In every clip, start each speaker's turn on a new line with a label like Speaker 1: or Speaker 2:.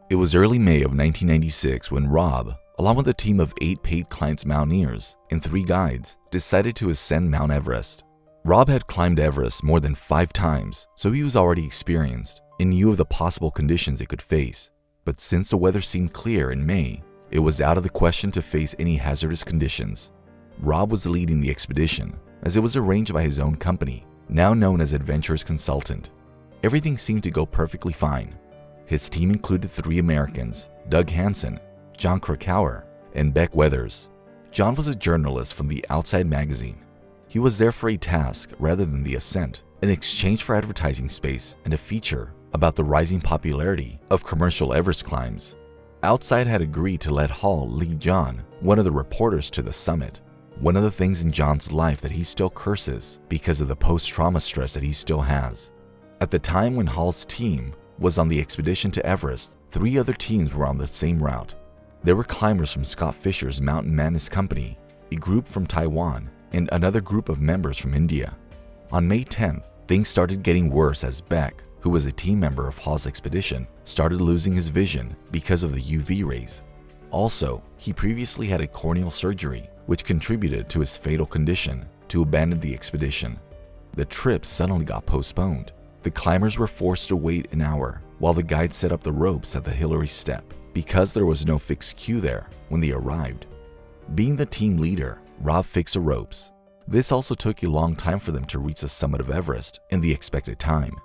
Speaker 1: It was early May of 1996 when Rob, along with a team of 8 paid clients Mountaineers and 3 guides, decided to ascend Mount Everest. Rob had climbed Everest more than 5 times, so he was already experienced and knew of the possible conditions they could face. But since the weather seemed clear in May, it was out of the question to face any hazardous conditions. Rob was leading the expedition, as it was arranged by his own company, now known as Adventurers Consultant. Everything seemed to go perfectly fine. His team included 3 Americans, Doug Hansen, John Krakauer, and Beck Weathers. John was a journalist from the Outside magazine. He was there for a task rather than the ascent, in exchange for advertising space and a feature about the rising popularity of commercial Everest climbs. Outside had agreed to let Hall lead John, one of the reporters, to the summit. One of the things in John's life that he still curses because of the post-trauma stress that he still has. At the time when Hall's team was on the expedition to Everest, 3 other teams were on the same route. There were climbers from Scott Fisher's Mountain Madness Company, a group from Taiwan, and another group of members from India. On May 10th, things started getting worse as Beck, who was a team member of Hall's expedition, started losing his vision because of the UV rays. Also, he previously had a corneal surgery, which contributed to his fatal condition to abandon the expedition. The trip suddenly got postponed. The climbers were forced to wait an hour while the guide set up the ropes at the Hillary Step because there was no fixed queue there when they arrived. Being the team leader, Rob fixed the ropes. This also took a long time for them to reach the summit of Everest in the expected time.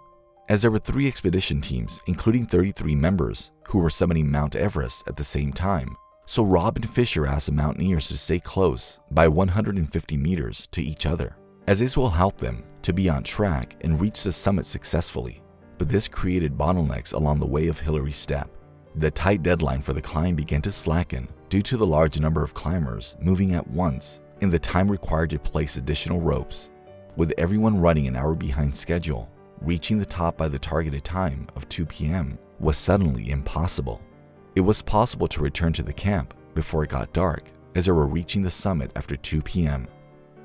Speaker 1: As there were 3 expedition teams, including 33 members, who were summiting Mount Everest at the same time, so Rob and Fisher asked the Mountaineers to stay close by 150 meters to each other, as this will help them to be on track and reach the summit successfully. But this created bottlenecks along the way of Hillary Step. The tight deadline for the climb began to slacken due to the large number of climbers moving at once and the time required to place additional ropes. With everyone running an hour behind schedule, reaching the top by the targeted time of 2 p.m. was suddenly impossible. It was possible to return to the camp before it got dark, as they were reaching the summit after 2 p.m.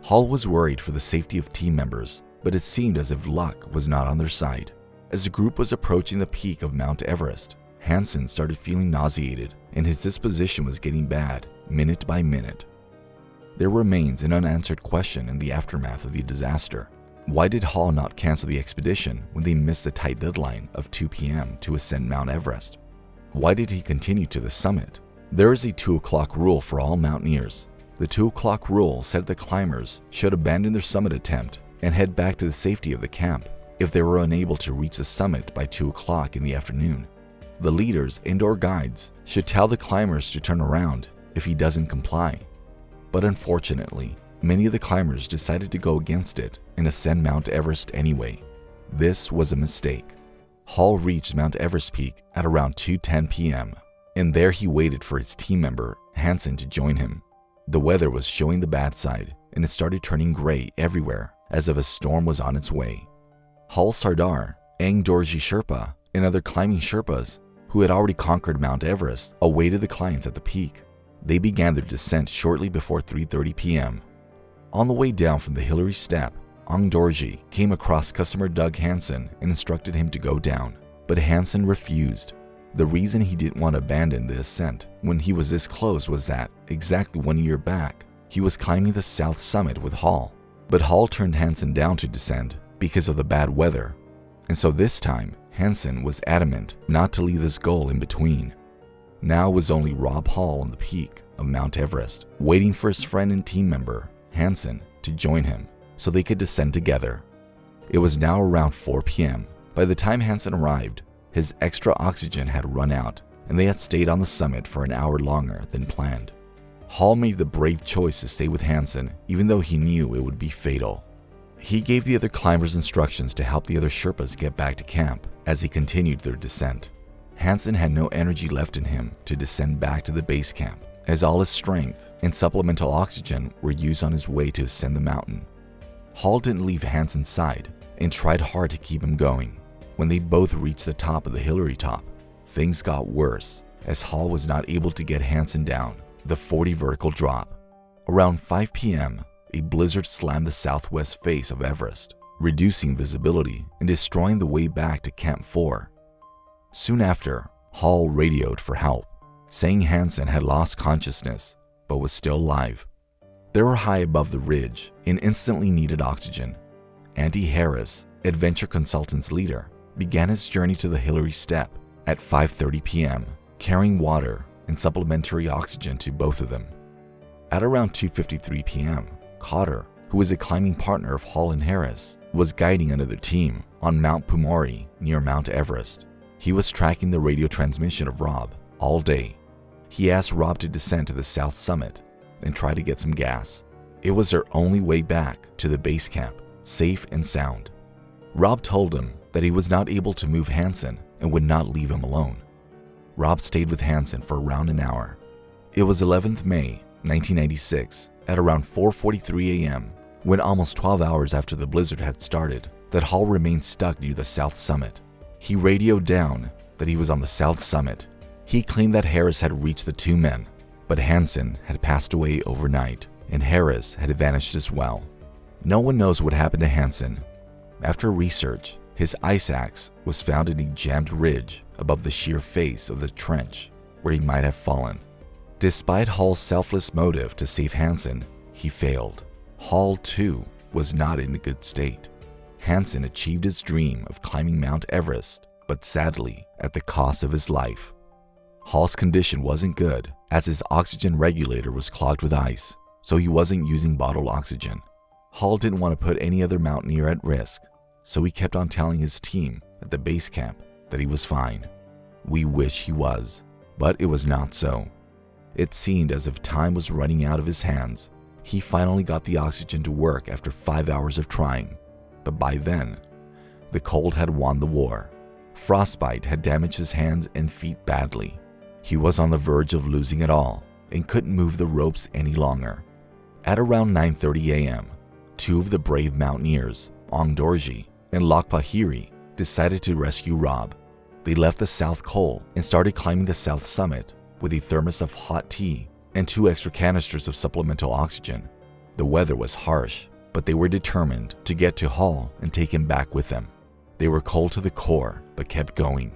Speaker 1: Hall was worried for the safety of team members, but it seemed as if luck was not on their side. As the group was approaching the peak of Mount Everest, Hansen started feeling nauseated, and his disposition was getting bad minute by minute. There remains an unanswered question in the aftermath of the disaster. Why did Hall not cancel the expedition when they missed the tight deadline of 2 p.m. to ascend Mount Everest? Why did he continue to the summit? There is a 2 o'clock rule for all mountaineers. The 2 o'clock rule said the climbers should abandon their summit attempt and head back to the safety of the camp if they were unable to reach the summit by 2 o'clock in the afternoon. The leaders and/or guides should tell the climbers to turn around if he doesn't comply. But unfortunately, many of the climbers decided to go against it and ascend Mount Everest anyway. This was a mistake. Hall reached Mount Everest peak at around 2:10 p.m., and there he waited for his team member, Hansen, to join him. The weather was showing the bad side, and it started turning gray everywhere as if a storm was on its way. Hall's Sardar, Dorje Sherpa, and other climbing Sherpas who had already conquered Mount Everest awaited the clients at the peak. They began their descent shortly before 3:30 p.m. On the way down from the Hillary Step, Dorje came across customer Doug Hansen and instructed him to go down, but Hansen refused. The reason he didn't want to abandon the ascent when he was this close was that, exactly 1 year back, he was climbing the south summit with Hall, but Hall turned Hansen down to descend because of the bad weather, and so this time, Hansen was adamant not to leave this goal in between. Now it was only Rob Hall on the peak of Mount Everest, waiting for his friend and team member, Hansen, to join him so they could descend together. It was now around 4 p.m. By the time Hansen arrived, his extra oxygen had run out, and they had stayed on the summit for an hour longer than planned. Hall made the brave choice to stay with Hansen, even though he knew it would be fatal. He gave the other climbers instructions to help the other Sherpas get back to camp as he continued their descent. Hansen had no energy left in him to descend back to the base camp, as all his strength and supplemental oxygen were used on his way to ascend the mountain. Hall didn't leave Hansen's side and tried hard to keep him going. When they both reached the top of the Hillary top, things got worse as Hall was not able to get Hansen down the 40 vertical drop. Around 5 p.m., a blizzard slammed the southwest face of Everest, reducing visibility and destroying the way back to Camp 4. Soon after, Hall radioed for help, saying Hansen had lost consciousness but was still alive. They were high above the ridge and instantly needed oxygen. Andy Harris, Adventure Consultants leader, began his journey to the Hillary Step at 5:30 p.m., carrying water and supplementary oxygen to both of them. At around 2:53 p.m., Cotter, who was a climbing partner of Hall and Harris, was guiding another team on Mount Pumori near Mount Everest. He was tracking the radio transmission of Rob all day. He asked Rob to descend to the south summit and try to get some gas. It was their only way back to the base camp, safe and sound. Rob told him that he was not able to move Hansen and would not leave him alone. Rob stayed with Hansen for around an hour. It was 11th May, 1996, at around 4:43 a.m., when almost 12 hours after the blizzard had started, that Hall remained stuck near the south summit. He radioed down that he was on the south summit. He claimed that Harris had reached the two men, but Hansen had passed away overnight, and Harris had vanished as well. No one knows what happened to Hansen. After research, his ice axe was found in a jammed ridge above the sheer face of the trench where he might have fallen. Despite Hall's selfless motive to save Hansen, he failed. Hall, too, was not in a good state. Hansen achieved his dream of climbing Mount Everest, but sadly at the cost of his life. Hall's condition wasn't good, as his oxygen regulator was clogged with ice, so he wasn't using bottled oxygen. Hall didn't want to put any other mountaineer at risk, so he kept on telling his team at the base camp that he was fine. We wish he was, but it was not so. It seemed as if time was running out of his hands. He finally got the oxygen to work after 5 hours of trying, but by then, the cold had won the war. Frostbite had damaged his hands and feet badly. He was on the verge of losing it all and couldn't move the ropes any longer. At around 9:30 a.m., two of the brave mountaineers, Dorje and Lakpahiri, decided to rescue Rob. They left the South Col and started climbing the south summit with a thermos of hot tea and 2 extra canisters of supplemental oxygen. The weather was harsh, but they were determined to get to Hall and take him back with them. They were cold to the core, but kept going.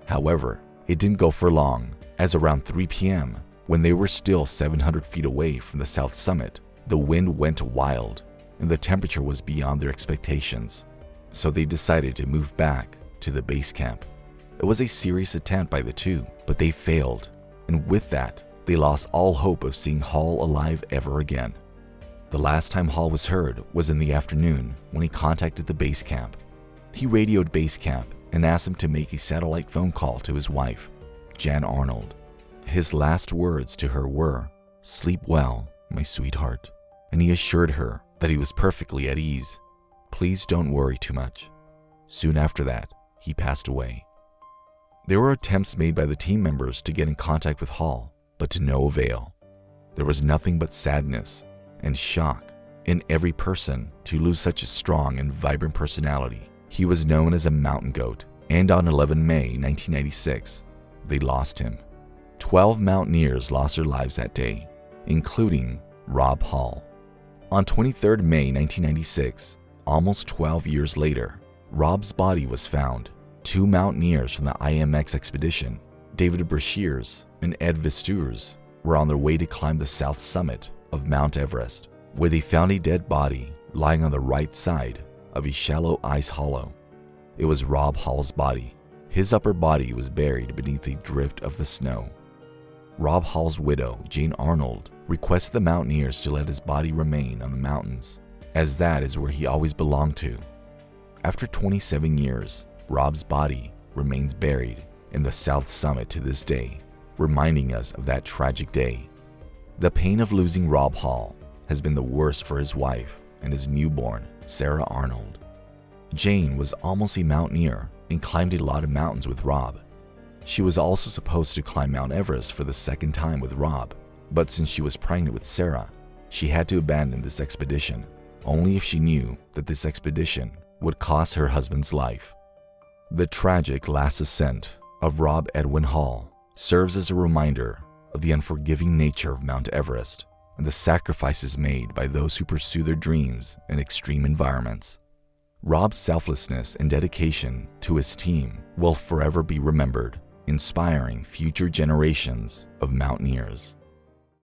Speaker 1: However, it didn't go for long, as around 3 p.m., when they were still 700 feet away from the south summit, the wind went wild and the temperature was beyond their expectations. So they decided to move back to the base camp. It was a serious attempt by the two, but they failed, and with that, they lost all hope of seeing Hall alive ever again. The last time Hall was heard was in the afternoon when he contacted the base camp. He radioed base camp and asked them to make a satellite phone call to his wife, Jan Arnold. His last words to her were, "Sleep well, my sweetheart," and he assured her that he was perfectly at ease. Please don't worry too much. Soon after that, he passed away. There were attempts made by the team members to get in contact with Hall, but to no avail. There was nothing but sadness and shock in every person to lose such a strong and vibrant personality. He was known as a mountain goat, and on 11 May 1996, they lost him. 12 mountaineers lost their lives that day, including Rob Hall. On 23 May 1996, almost 12 years later, Rob's body was found. 2 mountaineers from the IMX expedition, David Brashears and Ed Vistures, were on their way to climb the south summit of Mount Everest, where they found a dead body lying on the right side of a shallow ice hollow. It was Rob Hall's body. His upper body was buried beneath a drift of the snow. Rob Hall's widow, Jane Arnold, requested the mountaineers to let his body remain on the mountains, as that is where he always belonged to. After 27 years, Rob's body remains buried in the south summit to this day, reminding us of that tragic day. The pain of losing Rob Hall has been the worst for his wife and his newborn, Sarah Arnold. Jane was almost a mountaineer and climbed a lot of mountains with Rob. She was also supposed to climb Mount Everest for the second time with Rob, but since she was pregnant with Sarah, she had to abandon this expedition, only if she knew that this expedition would cost her husband's life. The tragic last ascent of Rob Edwin Hall serves as a reminder of the unforgiving nature of Mount Everest and the sacrifices made by those who pursue their dreams in extreme environments. Rob's selflessness and dedication to his team will forever be remembered, inspiring future generations of mountaineers.